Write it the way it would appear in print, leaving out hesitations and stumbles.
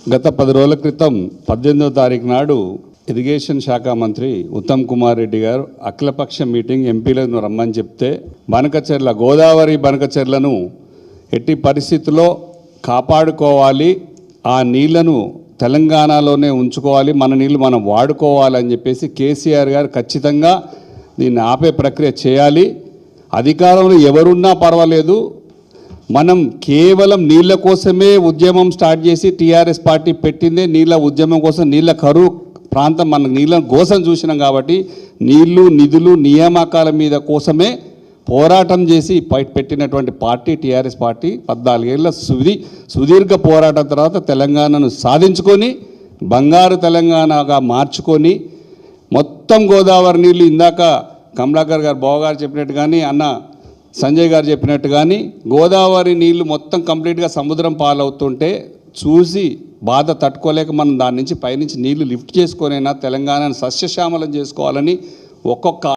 గత 10 రోజుల క్రితం 18వ తారీఖు నాడు ఇరిగేషన్ శాఖ మంత్రి ఉత్తమ్ కుమార్ రెడ్డి గారు అఖిలపక్ష మీటింగ్ ఎంపీలను రమ్మని చెప్తే బనకచెర్ల గోదావరి బనకచెర్లను ఎట్టి పరిస్థితుల్లో కాపాడుకోవాలి, ఆ నీళ్లను తెలంగాణలోనే ఉంచుకోవాలి, మన నీళ్లు మనం వాడుకోవాలని చెప్పేసి కేసీఆర్ గారు ఖచ్చితంగా దీన్ని ఆపే ప్రక్రియ చేయాలి. అధికారంలో ఎవరున్నా పర్వాలేదు, మనం కేవలం నీళ్ళ కోసమే ఉద్యమం స్టార్ట్ చేసి టీఆర్ఎస్ పార్టీ పెట్టిందే నీళ్ళ ఉద్యమం కోసం. నీళ్ళ కరువు ప్రాంతం మన నీళ్ళ కోసం చూసినాం కాబట్టి నీళ్లు నిధులు నియామకాల మీద కోసమే పోరాటం చేసి పెట్టినటువంటి పార్టీ టీఆర్ఎస్ పార్టీ. 14 ఏళ్ళ సుదీర్ఘ పోరాటం తర్వాత తెలంగాణను సాధించుకొని బంగారు తెలంగాణగా మార్చుకొని మొత్తం గోదావరి నీళ్ళు ఇందాక కమలాకర్ గారు బావగారు చెప్పినట్టు కానీ అన్న సంజయ్ గారు చెప్పినట్టు కానీ గోదావరి నీళ్లు మొత్తం కంప్లీట్గా సముద్రం పాలవుతుంటే చూసి బాధ తట్టుకోలేక మనం దాని నుంచి పైనుంచి నీళ్లు లిఫ్ట్ చేసుకొనైనా తెలంగాణను సస్యశ్యామలం చేసుకోవాలని ఒక్కొక్క